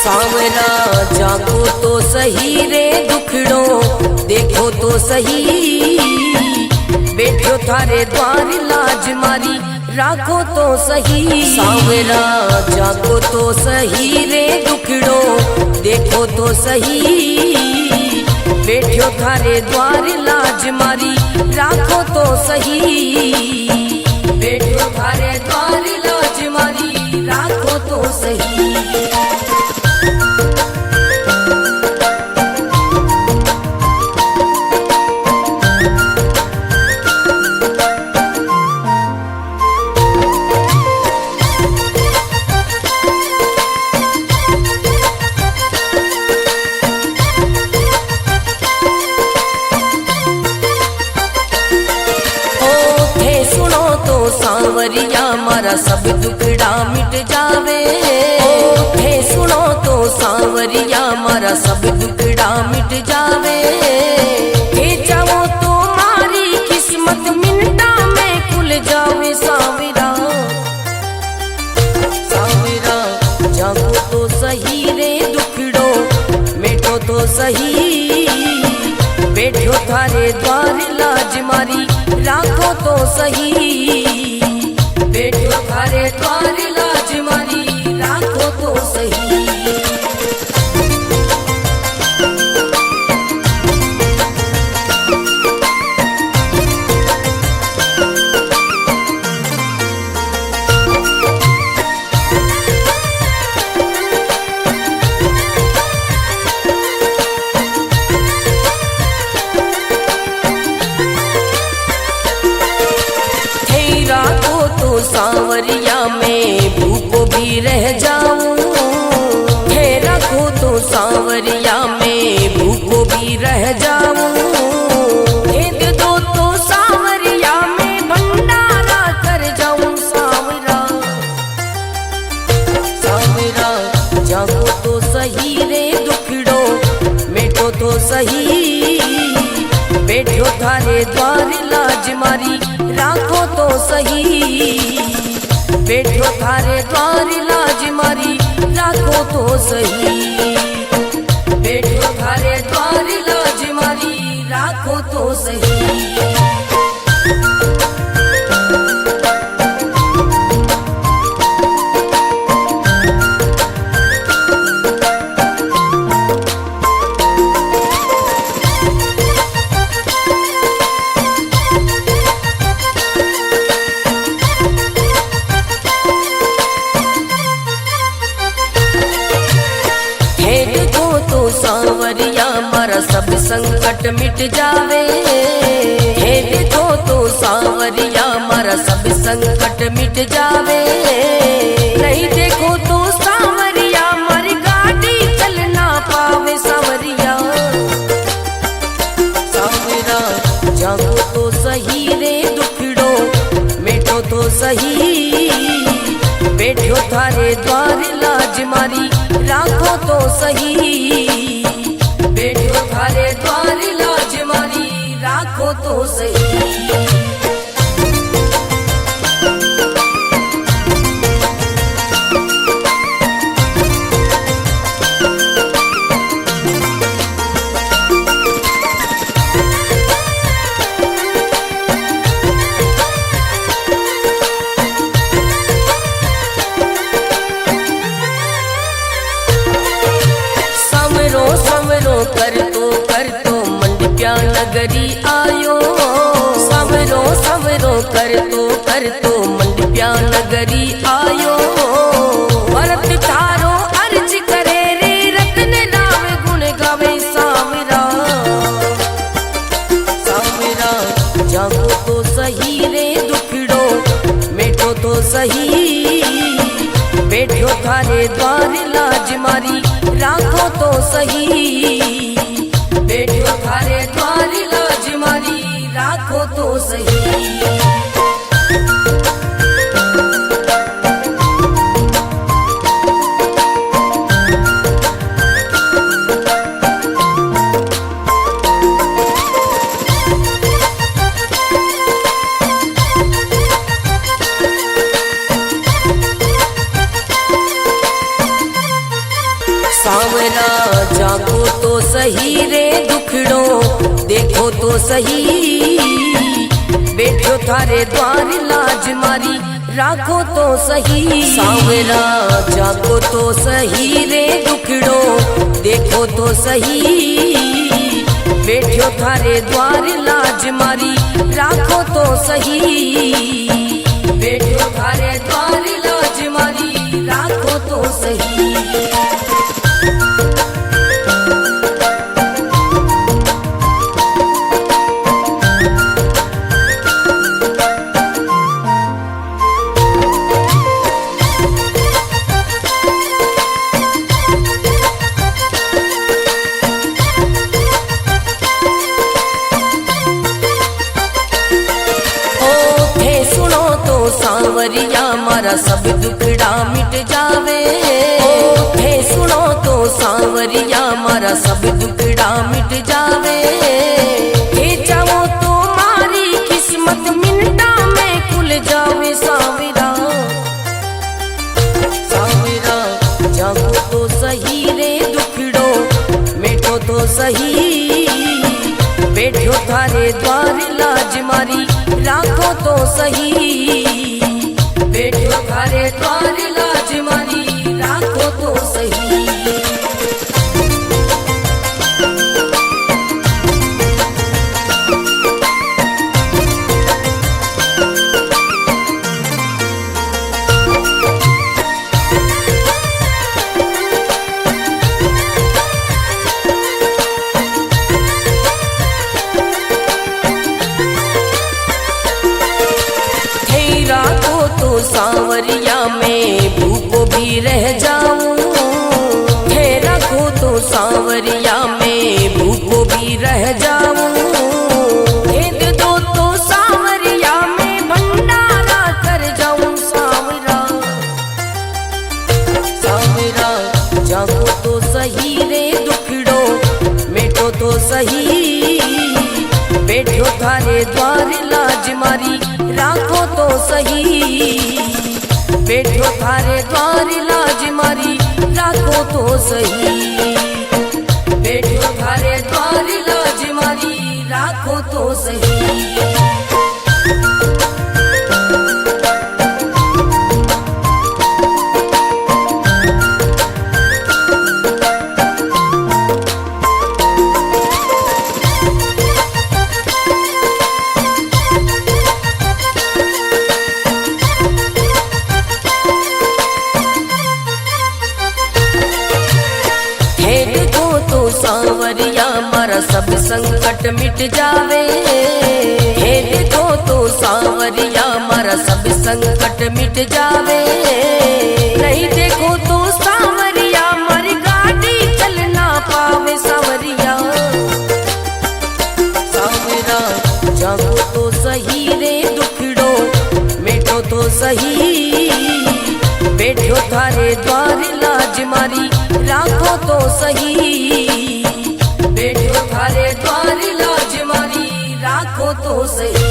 सांवरा जागो तो सही रे दुखड़ो देखो तो सही, बैठो थारे द्वार लाज मारी राखो तो सही। सांवरा जागो तो सही रे दुखड़ो देखो तो सही, बैठो थारे द्वार लाज मारी राखो तो सही, बैठो थारे द्वार लाज मारी राखो तो सही। सांवरिया मारा सब दुखड़ा मिट जावे, थे सुनो तो सांवरिया मारा सब दुखड़ा मिट जावे, थे जाओ तो मारी किस्मत मिनटा में खुल जावे। सांवरा सांवरा जागो तो सही रे दुखड़ो मिटो तो सही, बैठो थारे द्वार लाज मारी राखो तो सही, बैठो थारे द्वार लाज मारी राखो तो सही। सांवरिया में भूखो भी रह जाऊं, है रखो तो सांवरिया में भूखो भी रह जाऊं, भेद दो तो सांवरिया में भंडारा कर जाऊं। सांवरा सांवरा जागो तो सही रे दुखड़ो मिटो तो सही, बैठो थारे द्वार लाज मारी राखो तो सही, बैठो थारे द्वार लाज मारी राखो तो सही, बैठो थारे द्वार लाज मारी राखो तो सही। सांवरिया मारा सब संकट मिट जावे, हे देखो तो सांवरिया मारा सब संकट मिट जावे, नहीं देखो तो सांवरिया मारी गाड़ी चल ना पावे। सांवरिया सांवरा जागो तो सही रे दुखड़ो मिटो तो सही, बैठो थारे द्वार लाज मारी राखो तो सही, बैठो थारे द्वार लाज मारी राखो तो सही। कर तो मंडप्या नगरी आयो, सांवरो सांवरो कर तो मंडप्या नगरी आयो, भरत थारो अर्ज करे रे रत्न राम गुण गावे। सांवरा सांवरा जागो तो सही रे दुखड़ो मिटो तो सही, बैठो थारे द्वार लाज मारी राखो तो सही, बैठो थारे द्वार लाज मारी राखो तो सही। सावरा जागो तो सही रे दुखड़ो देखो तो सही, बैठो थारे द्वार लाज मारी राखो तो सही। सावरा जागो तो सही रे दुखड़ो देखो तो सही, बैठो थारे द्वार लाज मारी राखो तो सही, बैठो थारे द्वार लाज मारी राखो तो सही। सांवरिया मारा सब दुखड़ा मिट जावे, हे सुनो तो सांवरिया मारा सब दुखड़ा मिट जावे, हे चाहो तो मारी किस्मत मिनटा में खुल जावे। सांवरा सांवरा जागो तो सही रे दुखड़ो मिटो तो सही, बैठो थारे द्वार लाज मारी राखो तो सही, बैठो थारे द्वार लाज मारी राखो तो सही। सांवरिया में भूखो भी रह जाऊं, हे रखो तो सांवरिया में भूखो भी रह जाऊं, भेद दो तो सांवरिया में भंडारा कर जाऊं। सांवरा सांवरा जागो तो सही रे दुखड़ो मिटो तो सही, बैठो थारे द्वार लाज मारी राखो तो सही, बैठो थारे द्वार लाज मारी राखो तो सही, बैठो थारे द्वार लाज मारी राखो तो सही। सांवरिया मारा सब संकट मिट जावे, हे देखो तो सांवरिया मारा सब संकट मिट जावे, नहीं देखो तो सांवरिया मारी गाड़ी चल ना पावे। सांवरिया सांवरा जागो तो सही रे दुखड़ो मिटो तो सही, बैठो थारे द्वार लाज मारी राखो तो सही, बैठो थारे द्वार लाज मारी राखो तो सही।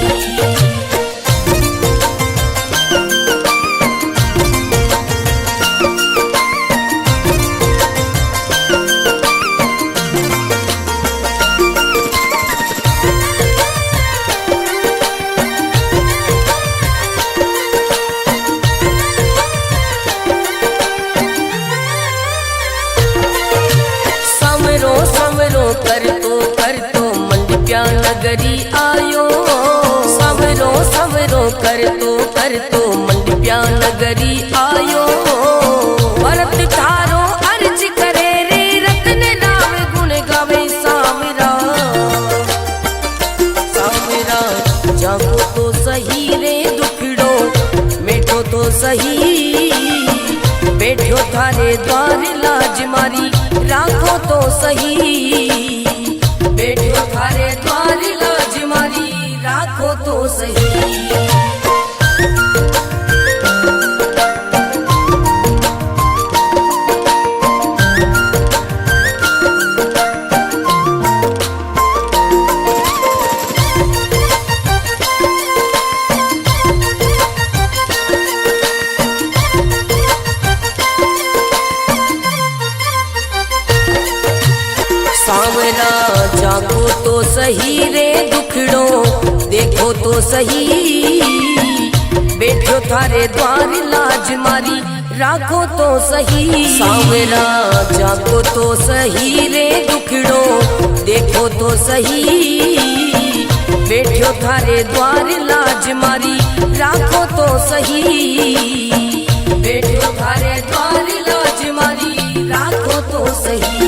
कर तो मंडप्या नगरी आयो, सवरो सवरो कर तो मंडप्या नगरी आयो, भरत थारो अर्ज करे रे रतन राम गुण गावे। सांवरा सांवरा जागो तो सही रे दुखड़ो मिटो तो सही, बैठो थारे द्वार लाज मारी राखो तो सही, बैठो थारे द्वार लाज मारी राखो तो सही। सांवरा जागो तो सही रे दुखड़ो देखो तो सही, बैठो थारे द्वार लाज मारी राखो तो सही। सांवरा जागो तो सही रे दुखड़ो देखो तो सही, बैठो थारे द्वार लाज मारी राखो तो सही, बैठो थारे द्वार लाज मारी राखो तो सही।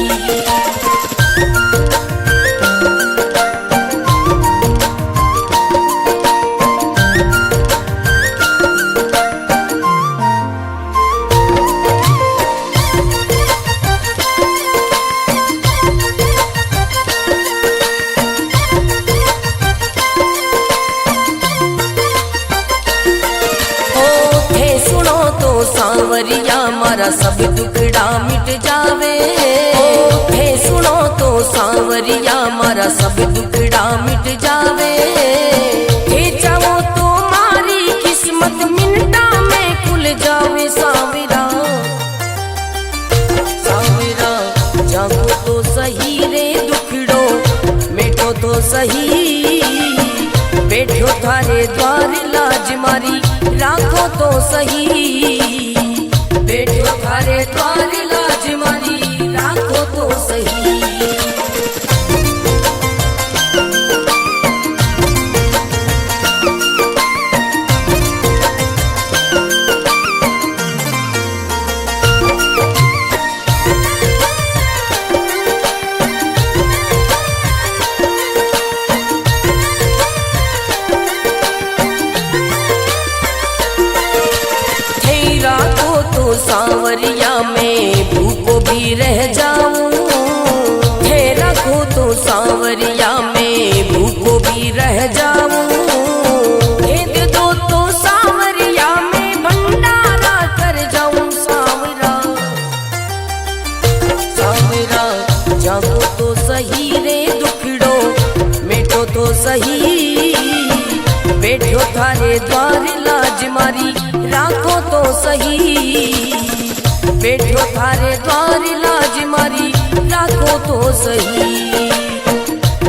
सांवरिया मारा सब दुखड़ा मिट जावे, हे सुनो तो सांवरिया मारा सब दुखड़ा मिट जावे, हे चाहो तो मारी किस्मत मिनटा में खुल जावे। सांवरा सांवरा जागो तो सही रे दुखड़ो मिटो तो सही, बैठो थारे द्वार लाज मारी राखो तो सही, बैठो थारे द्वार लाज मारी राखो तो सही। सांवरिया में भूखो भी रह जाऊं, हे रखो तो सांवरिया में भूखो भी रह जाऊं, हे दे दो तो सांवरिया में भंडारा कर जाऊं। सांवरा सांवरा जागो तो सही रे दुखड़ो मिटो तो सही, बैठो थारे द्वार लाज मारी राखो तो सही, बैठो थारे द्वार लाज मारी राखो तो सही,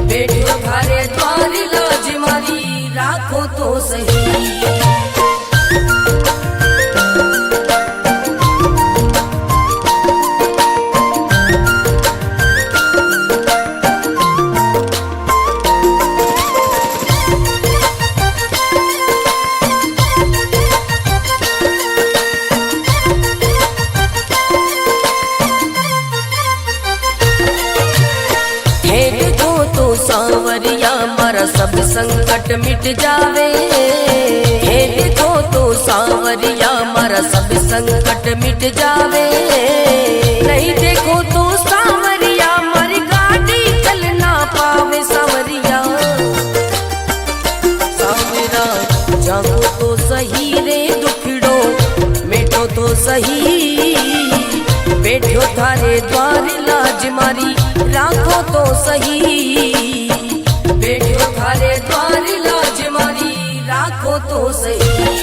बैठो थारे द्वार लाज मारी राखो तो सही। सांवरिया मारा सब संकट मिट जावे, हे देखो तो सांवरिया मारा सब संकट मिट जावे, नहीं देखो तो सांवरिया मारी गाड़ी चल ना पावे। सांवरिया सांवरा जागो तो सही रे दुखड़ो मिटो तो सही, बैठो थारे द्वार लाज मारी राखो तो सही, बैठो थारे द्वार लाज मारी राखो तो सही।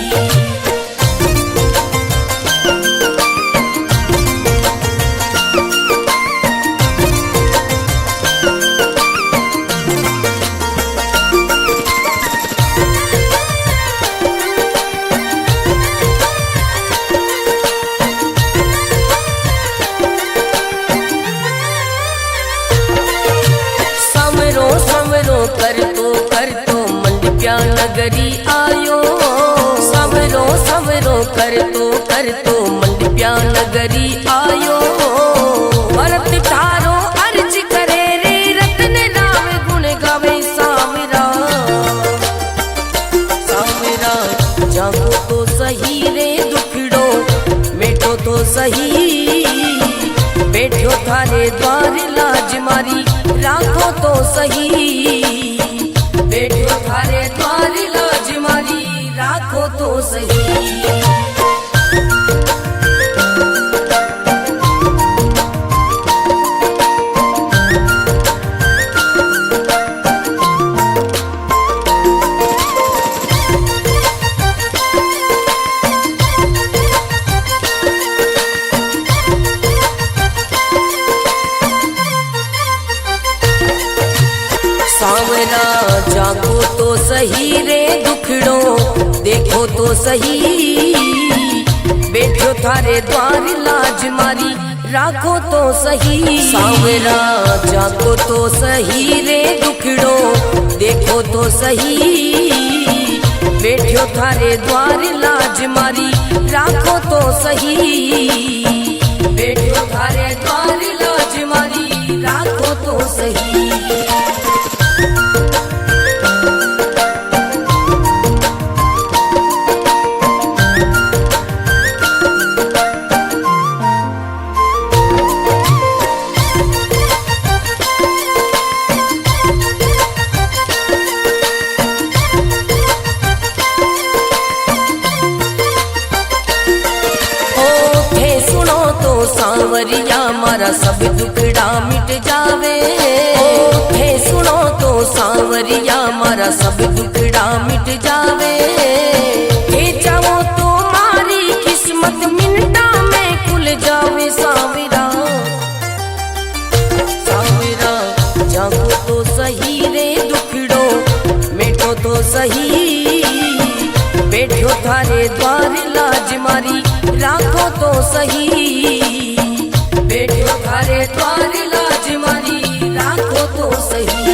कर तो मंडप्या नगरी आयो, सवरो सवरो कर तो मंडप्या नगरी आयो, भरत थारो अर्ज करे रे रतन राम गुण गावे। सांवरा सांवरा जागो तो सही रे दुखड़ो मिटो तो सही, बैठो थारे द्वार लाज मारी राखो तो सही, बैठो थारे द्वार लाज मारी राखो तो सही। जाको तो सही रे दुखड़ो देखो तो सही, बैठो थारे द्वार लाज मारी राखो तो सही। सांवरा जाको तो सही रे दुखड़ो देखो तो सही, बैठो थारे द्वार लाज मारी राखो तो सही, बैठो थारे द्वार लाज मारी राखो तो सही। सांवरिया मारा सब दुखड़ा मिट जावे, हे सुनो तो सांवरिया मारा सब दुखड़ा मिट जावे। हे चाहो तो मारी किस्मत मिनटा में खुल जावे। सांवरा सांवरा जागो तो सही रे दुखड़ो मिटो तो सही, बैठो थारे द्वार लाज मारी राखो तो सही, बैठो थारे द्वार लाज मारी राखो तो सही।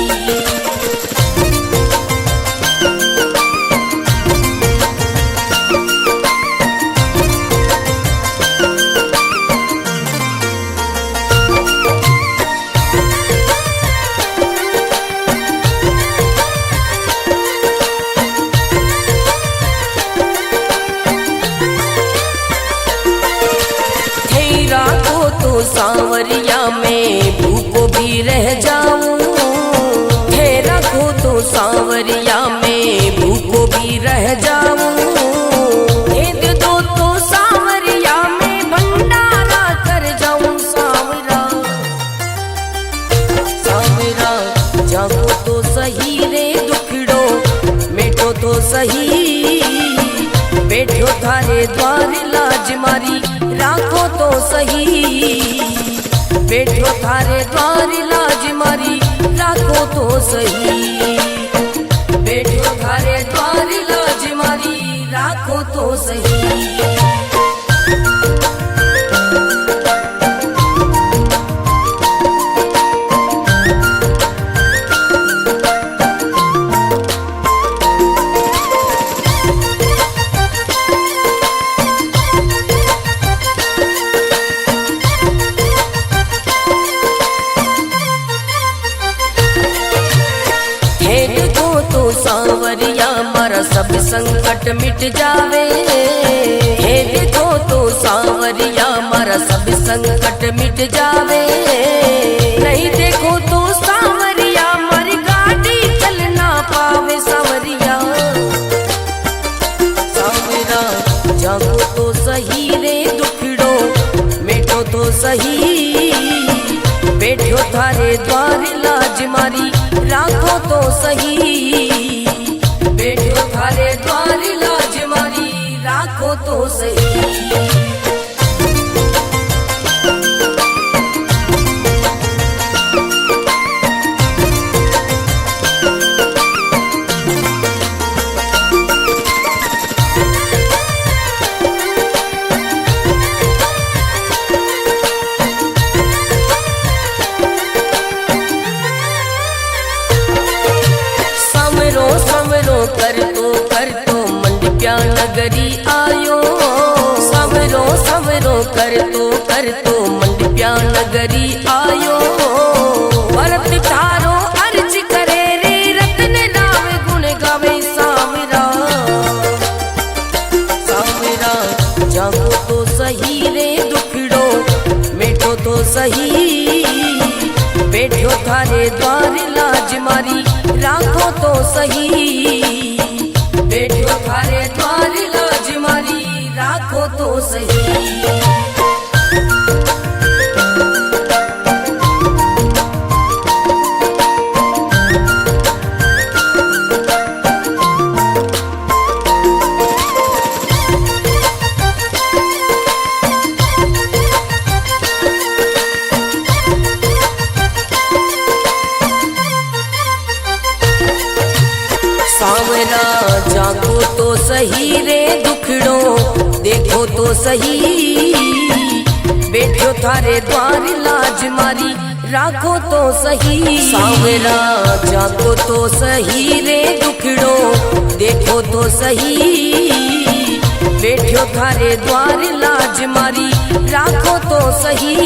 सांवरिया में भूखो भी रह जाऊं, थे रखो तो सांवरिया में भूखो भी रह जाऊं। भेद दो तो सांवरिया में भंडारा कर जाऊं। सांवरा सांवरा जागो तो सही रे दुखड़ो मिटो तो सही, बैठो थारे द्वार लाज मारी राखो तो सही, बैठो थारे द्वार लाज मारी राखो तो सही, बैठो थारे द्वार लाज मारी राखो तो सही। सांवरिया मारा सब संकट मिट जावे, हे देखो तो सांवरिया मारा सब संकट मिट जावे। नहीं देखो तो सांवरिया मारी गाड़ी चल ना पावे। सांवरिया सांवरा जागो तो सही रे दुखड़ो मिटो तो सही, बैठो थारे द्वार लाज मारी राखो तो सही, बैठो थारे द्वार लाज मारी राखो तो सही। कर तो मंडप्या नगरी आयो, सवरो सवरो कर तो मंडप्या नगरी आयो। भरत तारो अर्ज करे रे रतन नाम गुण गावे। सांवरा सांवरा जागो तो सही रे दुखड़ो मिटो तो सही, बैठो थारे द्वार लाज मारी राखो तो सही, बैठो थारे द्वार लाज मारी राखो तो सही। सही रे दुखड़ो देखो तो सही, बैठो थारे द्वार लाज मारी राखो तो सही। सांवरा जागो तो सही रे दुखड़ो देखो तो सही, बैठो थारे द्वार लाज मारी राखो तो सही,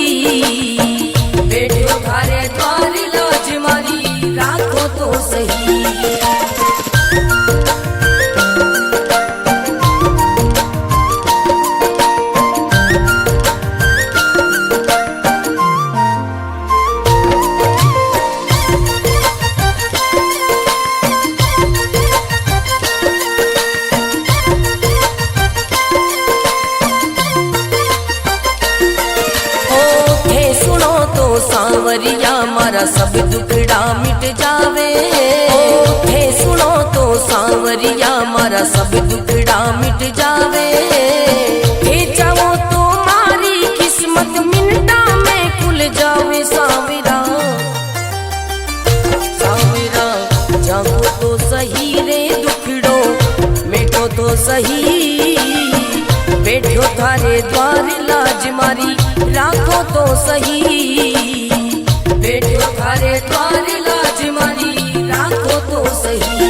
बैठो थारे द्वार लाज मारी राखो तो सही। सांवरिया मारा सब दुखड़ा मिट जावे, थे सुनो तो सांवरिया मारा सब दुखड़ा मिट जावे, थे चाहो तो मारी किस्मत मिनटा में खुल जावे। सांवरा सांवरा जागो तो सही रे दुखड़ो मिटो तो सही, बैठो थारे द्वार लाज मारी राखो तो सही, बैठो थारे द्वार लाज मारी राखो तो सही।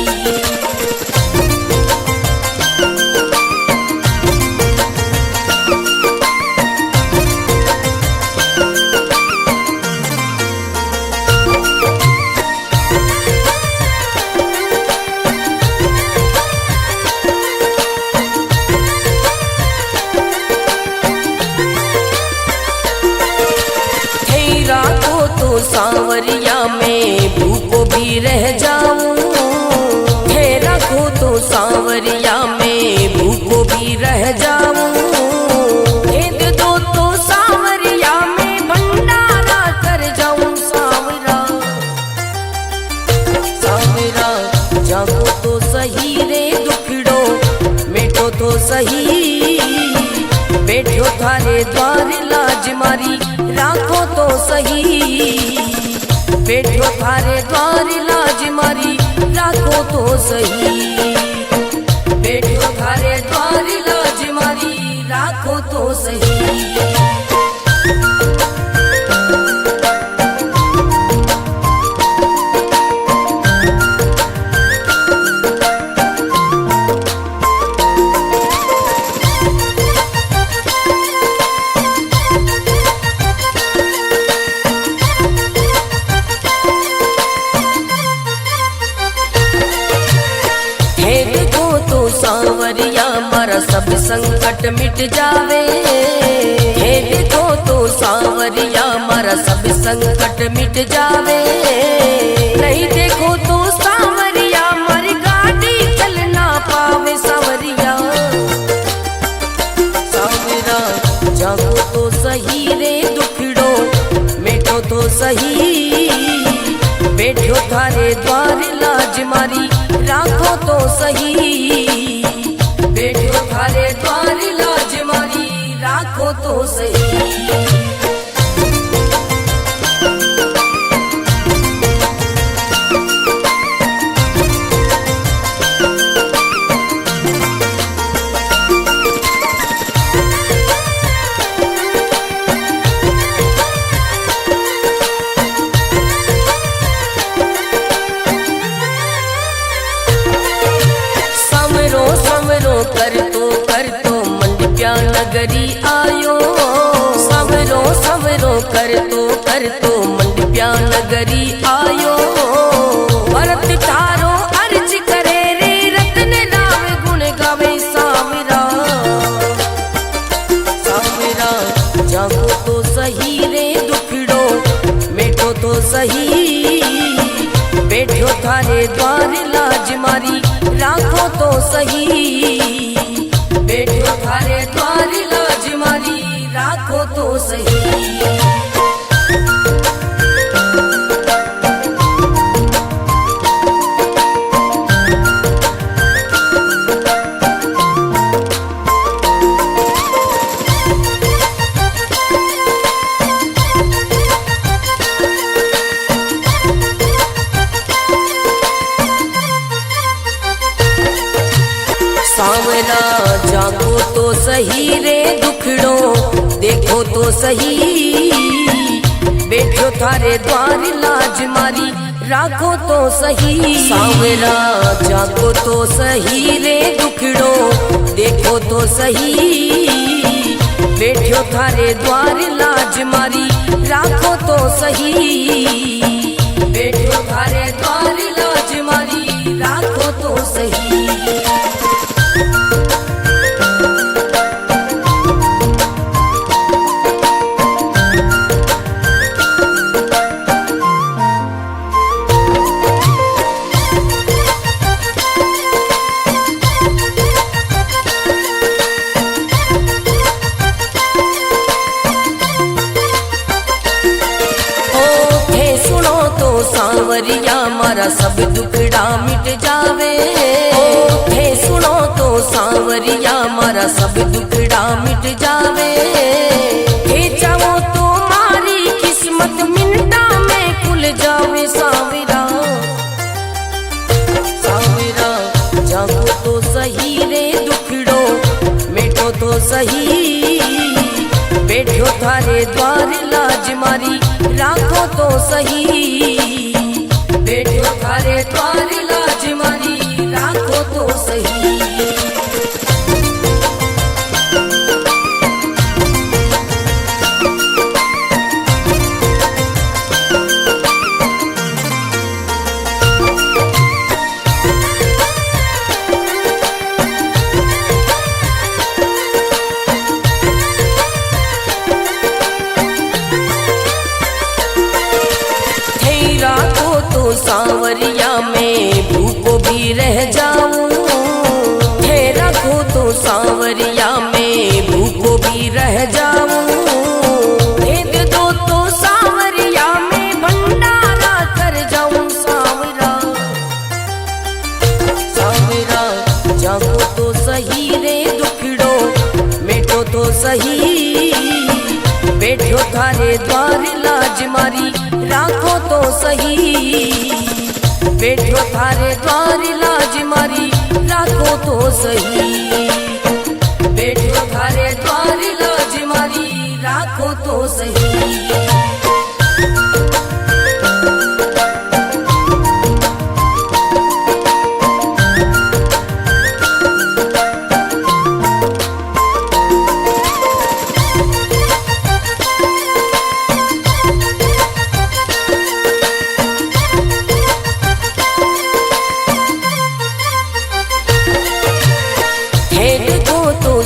सांवरिया में भूखो भी रह जाऊं, है रखो तो सांवरिया में भूखो भी रह जाऊं, भेद दो तो सांवरिया में भंडारा कर जाऊं। सांवरा सांवरा जागो तो सही रे दुखड़ो मिटो तो सही, बैठो थारे द्वार लाज मारी राखो तो सही, बैठो थारे द्वार लाज मारी राखो तो सही, बैठो थारे द्वार लाज मारी राखो तो सही। सांवरिया मारा सब संकट मिट जावे, हे देखो तो सांवरिया मारा सब संकट मिट जावे, नहीं देखो तो सांवरिया मारी गाड़ी चल ना पावे। सांवरिया सांवरा जागो तो सही रे दुखड़ो मिटो तो सही, बैठो थारे द्वार लाज मारी राखो तो सही, बैठो थारे द्वार लाज मारी राखो तो सही। कर तो मंडप्या नगरी आयो, समरो समरो कर तो मंडप्या नगरी आयो, भरत तारो अर्ज करे रे रतन राम गुण गावे। सांवरा सांवरा जागो तो सही रे दुखड़ो मिटो तो सही, बैठो थारे द्वार लाज मारी राखो तो सही, बैठो थारे द्वार लाज मारी राखो तो सही। सही, बैठो थारे द्वार लाज मारी राखो तो सही। सांवरा जागो तो सही रे दुखड़ो देखो तो सही, बैठो थारे द्वार लाज मारी राखो तो सही, बैठो थारे द्वार लाज मारी राखो तो सही। सांवरिया मारा सब दुखड़ा मिट जावे, हे सुनो तो सांवरिया मारा सब दुखड़ा मिट जावे, हे चाहो तो मारी किस्मत मिनटा में खुल जावे। सांवरा सांवरा जागो तो सही रे दुखड़ो मिटो तो सही, बैठो थारे द्वार लाज मारी राखो तो सही, बैठो थारे द्वार लाज मारी राखो तो सही। सांवरिया में भूखो भी रह जाऊं, हे रखो तो सांवरिया में भूखो भी रह जाऊं, भेद दो तो सांवरिया में भंडारा कर जाऊं। सांवरा सांवरा जागो तो सही रे दुखड़ो मिटो तो सही, बैठो थारे द्वार लाज मारी राखो तो सही, बैठो थारे द्वार लाज मारी राखो तो सही, बैठो थारे द्वार लाज मारी राखो तो सही।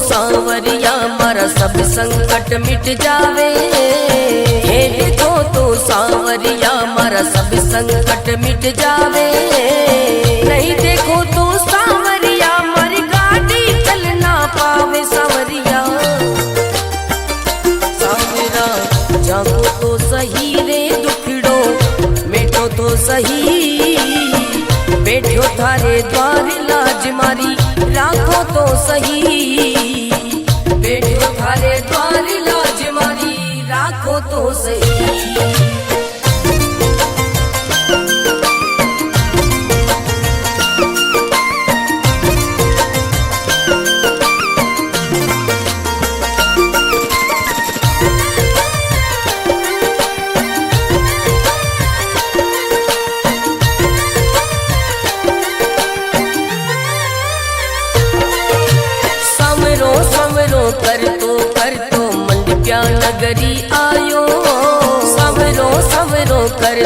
सांवरिया मारा सब संकट मिट जावे, हे देखो तो सांवरिया मारा सब संकट मिट जावे, नहीं देखो तो सांवरिया मारी गाड़ी चल ना पावे। सांवरिया सांवरा जागो तो सही रे दुखड़ो मिटो तो सही, बैठो थारे द्वार लाज मारी राखो तो सही, बैठो थारे द्वार लाज मारी राखो तो सही। कर तो मंडप्या नगरी आयो, सवरो सवरो कर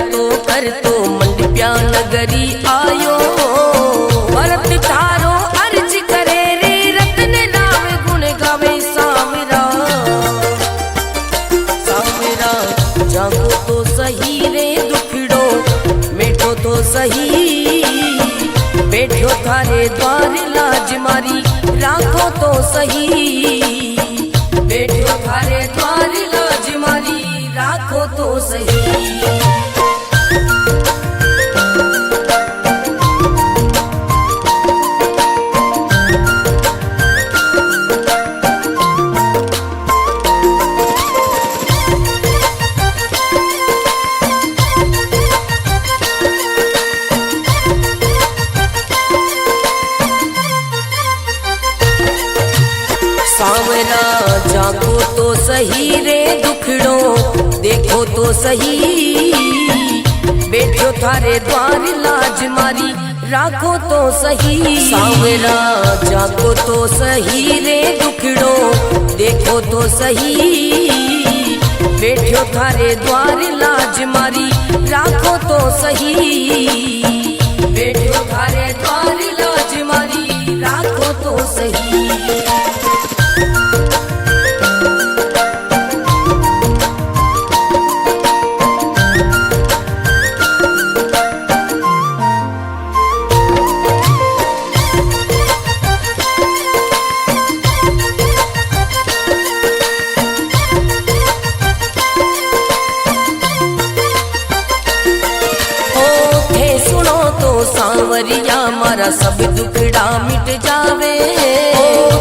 तो मंडप्या नगरी आयो, भरत थारो अर्ज करे रे रतन राम गुण गावे। सांवरा सांवरा जागो तो सही रे दुखड़ो मिटो तो सही, बैठो थारे द्वार लाज मारी राखो तो सही, बैठो थारे द्वार लाज मारी राखो तो सही। सांवरा जागो तो सही रे दुख तो सही, बैठो थारे द्वार लाज मारी राखो तो सही। सांवरा जागो तो सही रे दुखड़ो देखो तो सही, बैठो थारे द्वार लाज मारी राखो तो सही, बैठो थारे द्वार लाज मारी राखो तो सही। सांवरिया मारा सब दुखड़ा मिट जावे,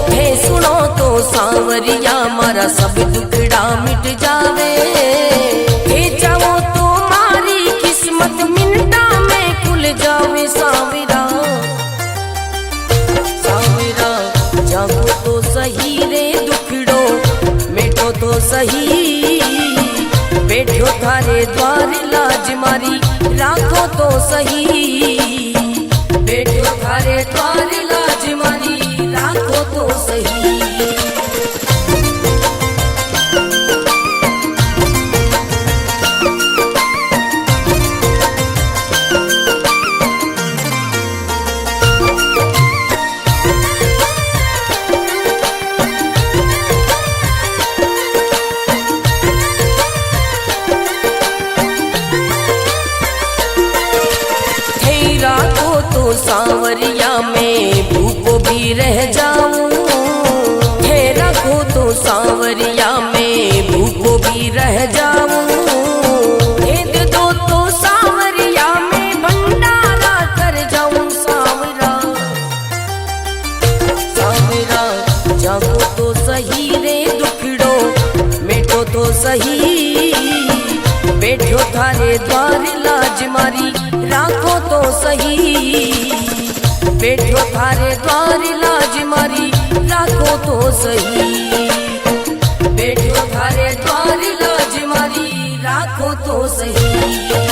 हे सुनो तो सांवरिया मारा सब दुखड़ा मिट जावे। हे जाओ तो मारी किस्मत मिनटा में खुल जावे। सांवरा सांवरा जागो तो सही रे दुखड़ो मिटो तो सही, बैठो थारे द्वार लाज मारी राखो तो सही, बैठो थारे द्वार लाज मारी राखो तो सही। सांवरिया में भूखो भी रह जाऊं, हे रखो तो सांवरिया में भूखो भी रह जाऊं। हे दे दो तो सांवरिया में भंडारा कर जाऊं। सांवरा सांवरा जागो तो सही रे दुखड़ो मिटो तो सही, बैठो थारे द्वार लाज मारी राखो तो सही, बैठो थारे द्वार लाज मारी राखो तो सही, बैठो थारे द्वार लाज मारी राखो तो सही।